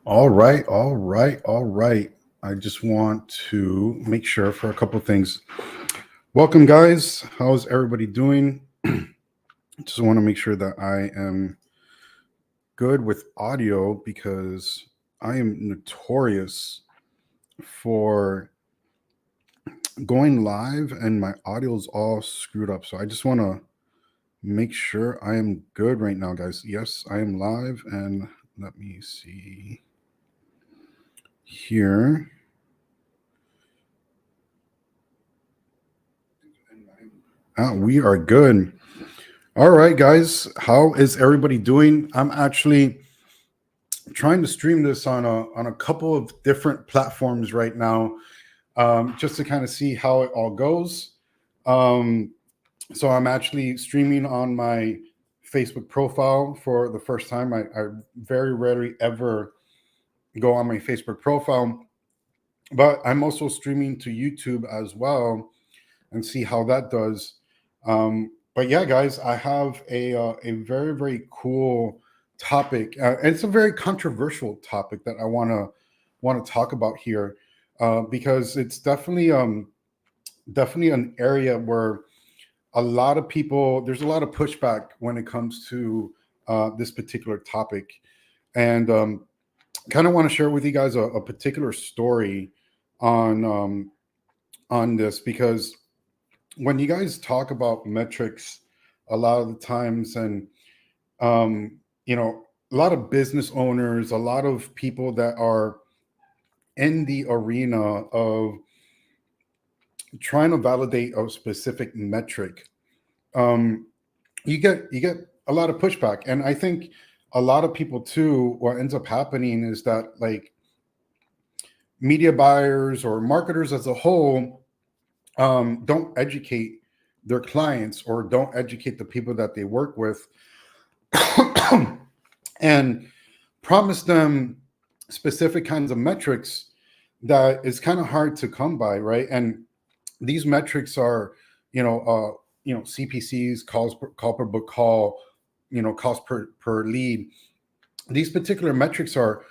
All right, all right, all right. I just want to make sure for a couple of things. Welcome, guys. How's everybody doing? Just want to make sure that I am good with audio because I am notorious for going live and my audio is all screwed up. So I just want to make sure I am good right now, guys. Yes, I am live. And let me see here. We are good. All right, guys. How is everybody doing? I'm actually trying to stream this on a couple of different platforms right now, just to kind of see how it all goes. Um, so I'm actually streaming on my Facebook profile for the first time. I very rarely ever go on my Facebook profile, but I'm also streaming to YouTube as well and see how that does. But yeah, guys, I have a very very cool topic. It's a very controversial topic that I want to talk about here because it's definitely an area where a lot of people there's a lot of pushback when it comes to this particular topic, and kind of want to share with you guys a particular story on on this because when you guys talk about metrics a lot of the times and um a lot of business owners, a lot of people that are in the arena of trying to validate a specific metric, um you get a lot of pushback. And I think a lot of people too, what ends up happening is that like media buyers or marketers as a whole don't educate their clients or don't educate the people that they work with and promise them specific kinds of metrics that is kind of hard to come by, right? And these metrics are, CPCs, call per book call, cost per lead. These particular metrics are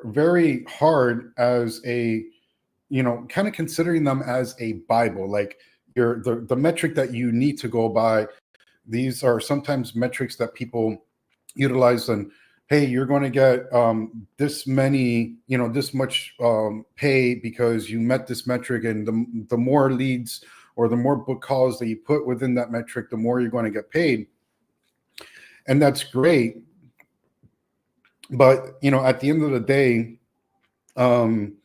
very hard as a, kind of considering them as a Bible, like the metric that you need to go by. These are sometimes metrics that people utilize, and hey, you're going to get this many, this much pay because you met this metric, and the more leads or the more book calls that you put within that metric, the more you're going to get paid. And that's great, but at the end of the day, um,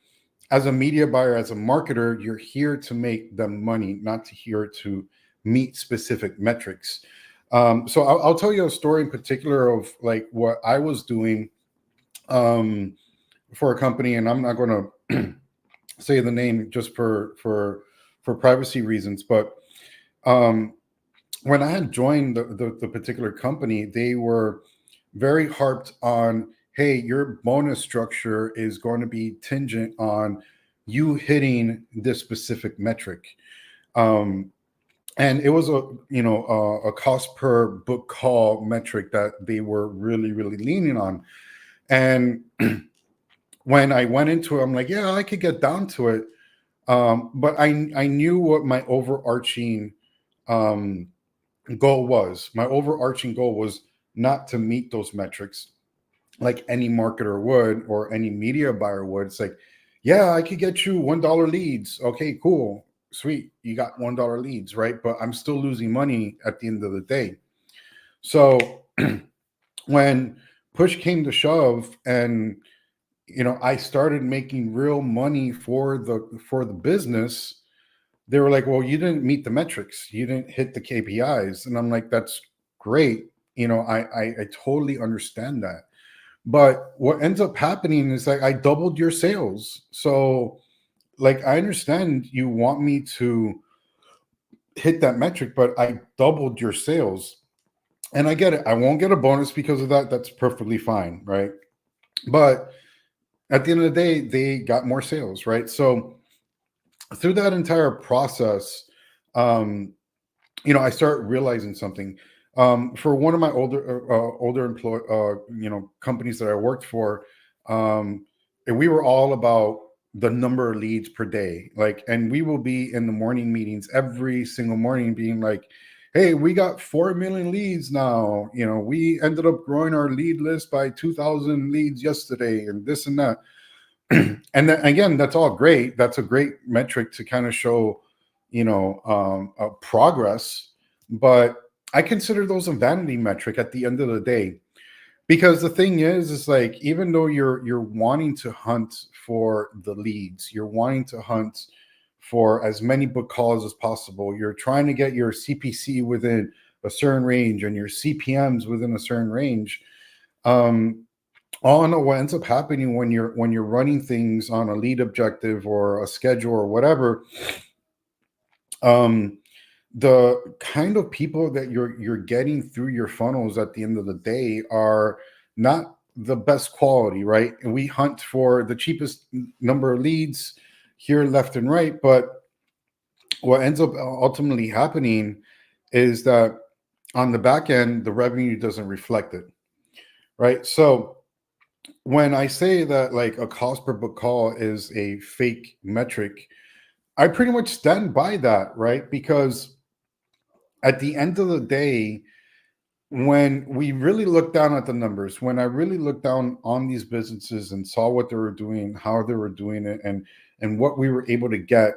as a media buyer, as a marketer, you're here to make them money, not to here to meet specific metrics. So I'll tell you a story in particular of like what I was doing um, for a company, and I'm not going to say the name just for privacy reasons. But um, when I had joined the particular company, they were very harped on, hey, your bonus structure is going to be tingent on you hitting this specific metric. Um, and it was a cost per book call metric that they were really really leaning on. And when I went into it, I'm like, yeah, I could get down to it. But I knew what my overarching um, goal was. My overarching goal was not to meet those metrics like any marketer would or any media buyer would. It's like, yeah, I could get you $1 leads. Okay, cool, sweet. You got $1 leads, right? But I'm still losing money at the end of the day. So when push came to shove, and I started making real money for the business, they were like, well, you didn't meet the metrics, you didn't hit the KPIs. And I'm like, that's great. I totally understand that. But what ends up happening is like I doubled your sales. So like I understand you want me to hit that metric, but I doubled your sales. And I get it. I won't get a bonus because of that. That's perfectly fine, right? But at the end of the day, they got more sales, right? So through that entire process, um, I start realizing something. For one of my older employ companies that I worked for, and we were all about the number of leads per day. Like, and we will be in the morning meetings every single morning being like, hey, we got 4 million leads now. You know, we ended up growing our lead list by 2,000 leads yesterday and this and that. And then again, that's all great. That's a great metric to kind of show, progress. But I consider those a vanity metric at the end of the day, because the thing is like, even though you're wanting to hunt for the leads, you're wanting to hunt for as many book calls as possible, you're trying to get your CPC within a certain range and your CPMs within a certain range. All I know what ends up happening when you're running things on a lead objective or a schedule or whatever, um, the kind of people that you're getting through your funnels at the end of the day are not the best quality, right? And we hunt for the cheapest number of leads here, left and right, but what ends up ultimately happening is that on the back end, the revenue doesn't reflect it, right? So when I say that like a cost per book call is a fake metric, I pretty much stand by that, right? Because at the end of the day, when we really look down at the numbers, when I really looked down on these businesses and saw what they were doing, how they were doing it, and what we were able to get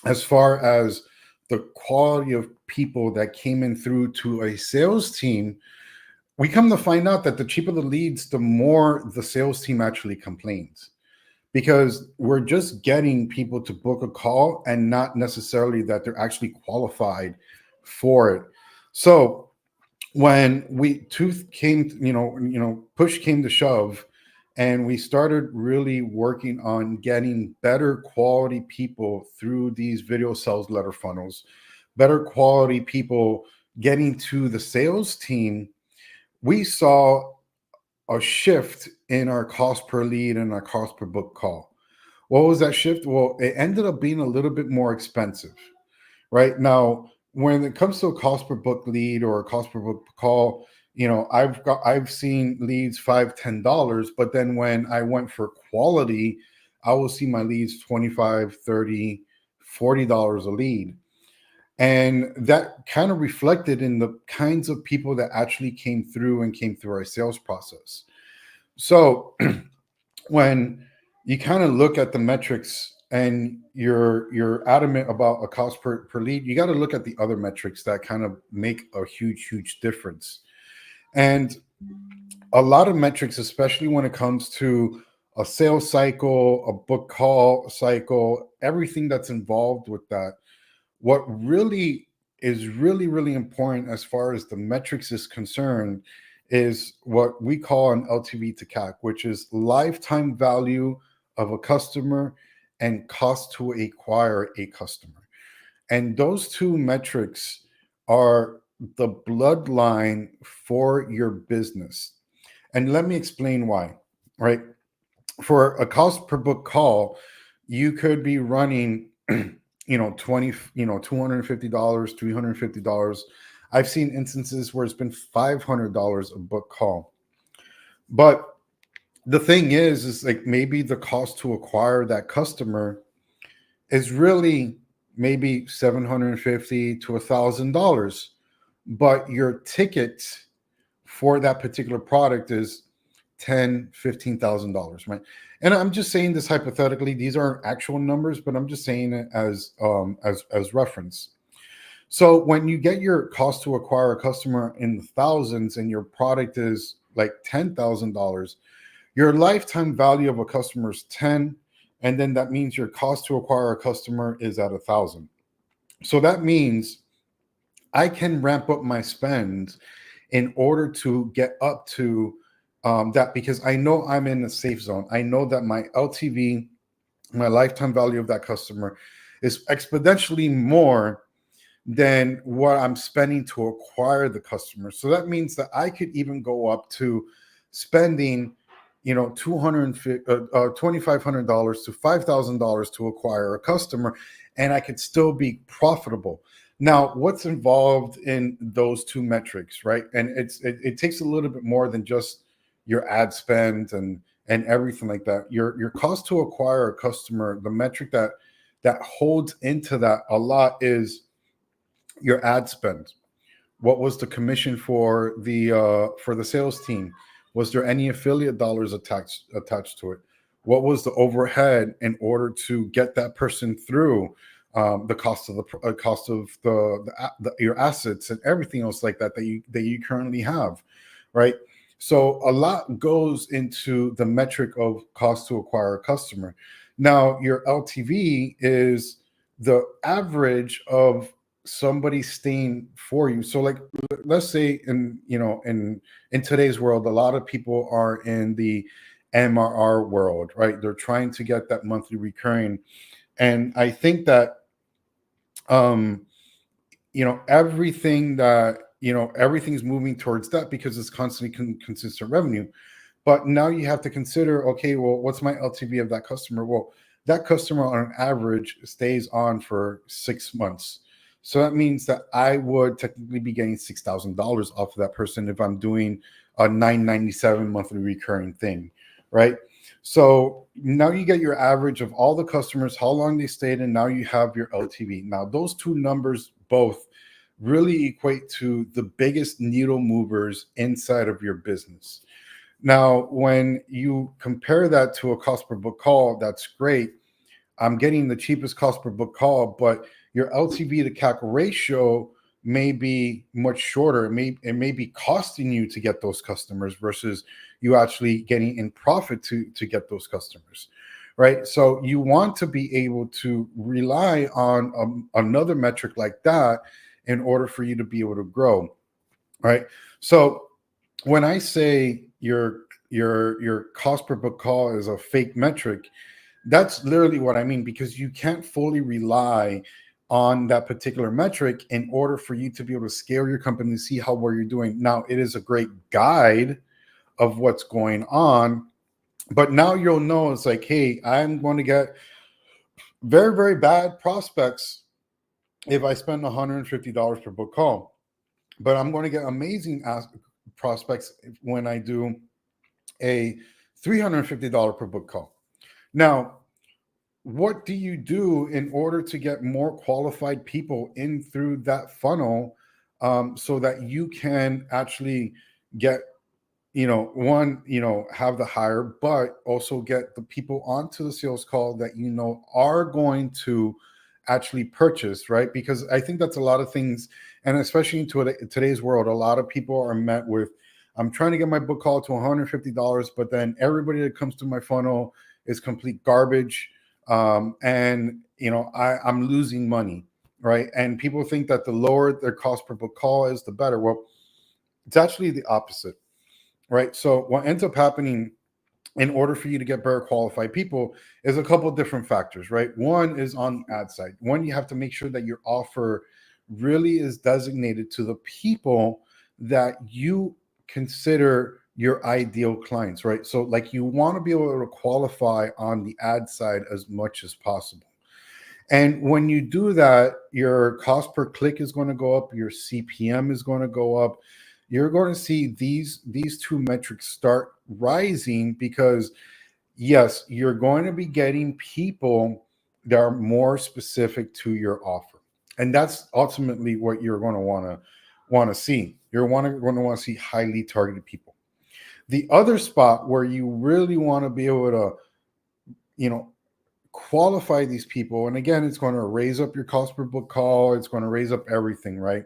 as far as the quality of people that came in through to a sales team, we come to find out that the cheaper the leads, the more the sales team actually complains, because we're just getting people to book a call and not necessarily that they're actually qualified for it. So when push came to shove, and we started really working on getting better quality people through these video sales letter funnels, better quality people getting to the sales team, we saw a shift in our cost per lead and our cost per book call. What was that shift? Well, it ended up being a little bit more expensive. Right now, when it comes to a cost per book lead or a cost per book call, I've seen leads $5, $10, but then when I went for quality, I will see my leads 25, 30, $40 a lead. And that kind of reflected in the kinds of people that actually came through our sales process. So when you kind of look at the metrics and you're adamant about a cost per lead, you got to look at the other metrics that kind of make a huge difference. And a lot of metrics, especially when it comes to a sales cycle, a book call cycle, everything that's involved with that, what really is really important as far as the metrics is concerned is what we call an LTV to CAC, which is lifetime value of a customer and cost to acquire a customer. And those two metrics are the bloodline for your business. And let me explain why, right? For a cost per book call, you could be running 20, $250, $350. I've seen instances where it's been $500 a book call. But the thing is like, maybe the cost to acquire that customer is really maybe $750 to $1,000, but your ticket for that particular product is $10,000, $15,000, right? And I'm just saying this hypothetically; these aren't actual numbers, but I'm just saying it as reference. So when you get your cost to acquire a customer in the thousands, and your product is like $10,000, your lifetime value of a customer is 10, and then that means your cost to acquire a customer is at 1,000. So that means I can ramp up my spend in order to get up to that, because I know I'm in a safe zone. I know that my LTV, my lifetime value of that customer, is exponentially more than what I'm spending to acquire the customer. So that means that I could even go up to spending, $2,500 to $5,000 to acquire a customer, and I could still be profitable. Now, what's involved in those two metrics, right? And it takes a little bit more than just your ad spend and everything like that. Your cost to acquire a customer, the metric that holds into that a lot is your ad spend. What was the commission for the sales team? Was there any affiliate dollars attached to it? What was the overhead in order to get that person through? The cost of your assets and everything else like that that you currently have, right? So a lot goes into the metric of cost to acquire a customer. Now your LTV is the average of somebody staying for you. So like let's say in today's world, a lot of people are in the MRR world, right? They're trying to get that monthly recurring. And I think that um everything's moving towards that because it's constantly consistent revenue. But now you have to consider, okay, well, what's my LTV of that customer? Well, that customer on an average stays on for 6 months. So that means that I would technically be getting $6,000 off of that person if I'm doing a 997 monthly recurring thing, right? So now you get your average of all the customers, how long they stayed, and now you have your LTV. Now those two numbers both really equate to the biggest needle movers inside of your business. Now, when you compare that to a cost per book call, that's great. I'm getting the cheapest cost per book call, but your LTV to CAC ratio may be much shorter. It may be costing you to get those customers versus you actually getting in profit to get those customers, right? So you want to be able to rely on another metric like that in order for you to be able to grow, right? So when I say your cost per book call is a fake metric, that's literally what I mean, because you can't fully rely on that particular metric in order for you to be able to scale your company and see how well you're doing. Now, it is a great guide of what's going on, but now you'll know it's like, hey, I'm going to get very, very bad prospects if I spend $150 per book call, but I'm going to get amazing prospects when I do a $350 per book call. Now, what do you do in order to get more qualified people in through that funnel, so that you can actually get, have the hire, but also get the people onto the sales call that are going to actually purchase, right? Because I think that's a lot of things, and especially in today's world, a lot of people are met with, I'm trying to get my book call to $150, but then everybody that comes to my funnel is complete garbage, and I'm losing money, right? And people think that the lower their cost per book call is, the better. Well, it's actually the opposite, right? So what ends up happening in order for you to get better qualified people is a couple of different factors, right? One is on the ad side. One, you have to make sure that your offer really is designated to the people that you consider your ideal clients, right? So like you want to be able to qualify on the ad side as much as possible. And when you do that, your cost per click is going to go up, your CPM is going to go up. You're going to see these two metrics start rising because yes, you're going to be getting people that are more specific to your offer. And that's ultimately what you're going to want to see. You're going to want to see highly targeted people. The other spot where you really want to be able to, qualify these people, and again, it's going to raise up your cost per book call, it's going to raise up everything, right?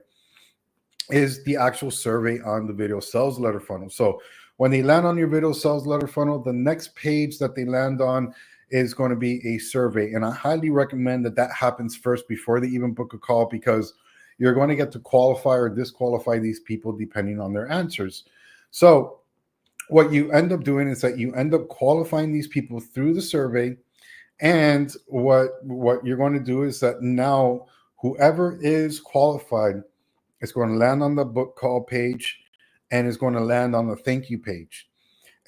Is the actual survey on the video sales letter funnel. So when they land on your video sales letter funnel, the next page that they land on is going to be a survey. And I highly recommend that happens first before they even book a call, because you're going to get to qualify or disqualify these people depending on their answers. So what you end up doing is that you end up qualifying these people through the survey. And what you're going to do is that now whoever is qualified is going to land on the book call page and is going to land on the thank you page.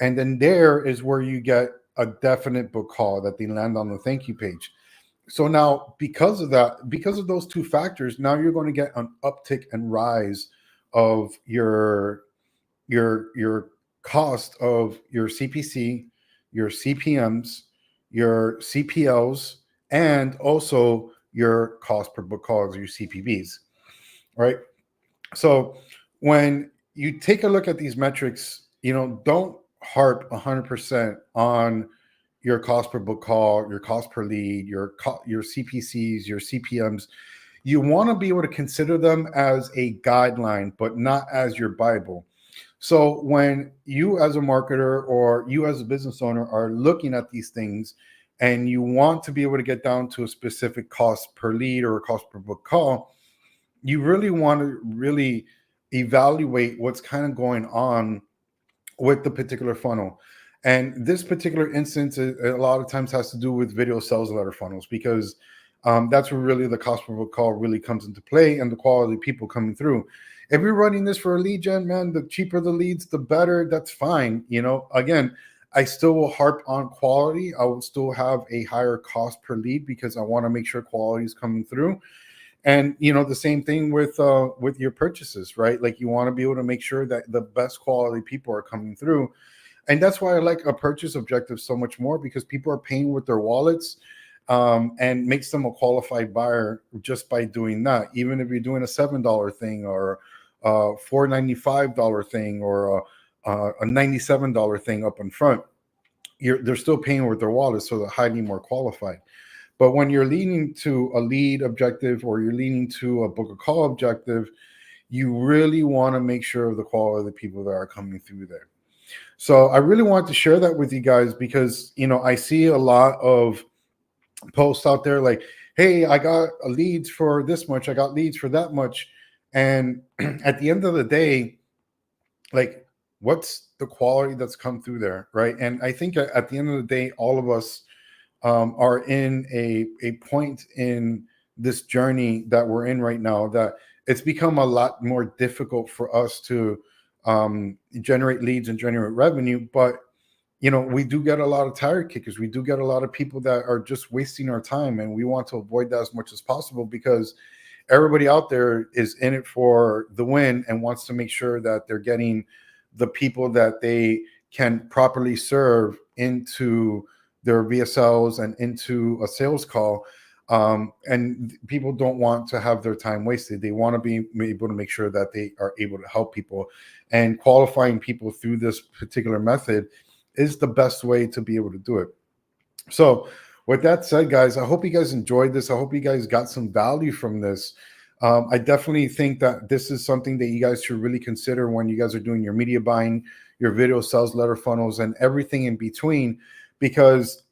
And then there is where you get a definite book call that they land on the thank you page. So now because of those two factors, now you're going to get an uptick and rise of your cost of your CPC, your CPMs, your CPLs, and also your cost per book calls, your CPBs, right? So when you take a look at these metrics, don't harp 100% on your cost per book call, your cost per lead, your CPCs, your CPMs. You want to be able to consider them as a guideline, but not as your Bible. So when you as a marketer or you as a business owner are looking at these things and you want to be able to get down to a specific cost per lead or a cost per book call, you really want to really evaluate what's kind of going on with the particular funnel. And this particular instance, a lot of times has to do with video sales letter funnels, because that's where really the cost per book call really comes into play, and the quality of people coming through. If you're running this for a lead gen, man, the cheaper the leads, the better. That's fine. Again, I still will harp on quality. I will still have a higher cost per lead because I want to make sure quality is coming through. And the same thing with your purchases, right? Like, you want to be able to make sure that the best quality people are coming through. And that's why I like a purchase objective so much more, because people are paying with their wallets, and makes them a qualified buyer just by doing that. Even if you're doing a $7 thing or a $4.95 thing or a $97 thing up in front, they're still paying with their wallets, so they're highly more qualified. But when you're leaning to a lead objective or you're leaning to a book a call objective, you really want to make sure of the quality of the people that are coming through there. So I really want to share that with you guys, because I see a lot of posts out there like, hey, I got leads for this much, I got leads for that much. And at the end of the day, like, what's the quality that's come through there, right? And I think at the end of the day, all of us are in a point in this journey that we're in right now that it's become a lot more difficult for us to generate leads and generate revenue. But we do get a lot of tire kickers. We do get a lot of people that are just wasting our time, and we want to avoid that as much as possible, because everybody out there is in it for the win and wants to make sure that they're getting the people that they can properly serve into their VSLs and into a sales call. And people don't want to have their time wasted. They want to be able to make sure that they are able to help people, and qualifying people through this particular method is the best way to be able to do it. So with that said, guys, I hope you guys enjoyed this. I hope you guys got some value from this. I definitely think that this is something that you guys should really consider when you guys are doing your media buying, your video sales letter funnels, and everything in between, because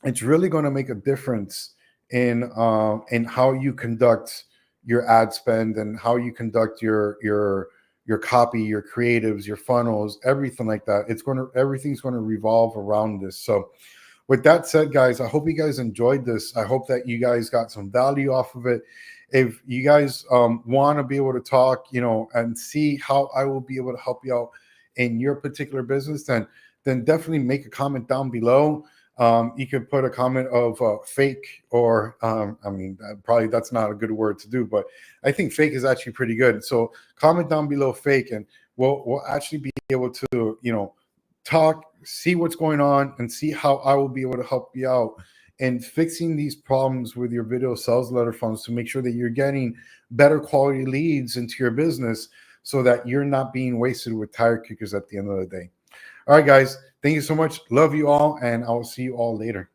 it's really going to make a difference in how you conduct your ad spend and how you conduct your copy, your creatives, your funnels, everything like that. Everything's going to revolve around this. So with that said, guys, I hope you guys enjoyed this. I hope that you guys got some value off of it. If you guys want to be able to talk, and see how I will be able to help you out in your particular business, then definitely make a comment down below. You could put a comment of fake, or probably that's not a good word to do, but I think fake is actually pretty good. So comment down below fake, and we'll actually be able to talk, see what's going on, and see how I will be able to help you out in fixing these problems with your video sales letter funnels, to make sure that you're getting better quality leads into your business, so that you're not being wasted with tire kickers at the end of the day. All right, guys, thank you so much. Love you all, and I will see you all later.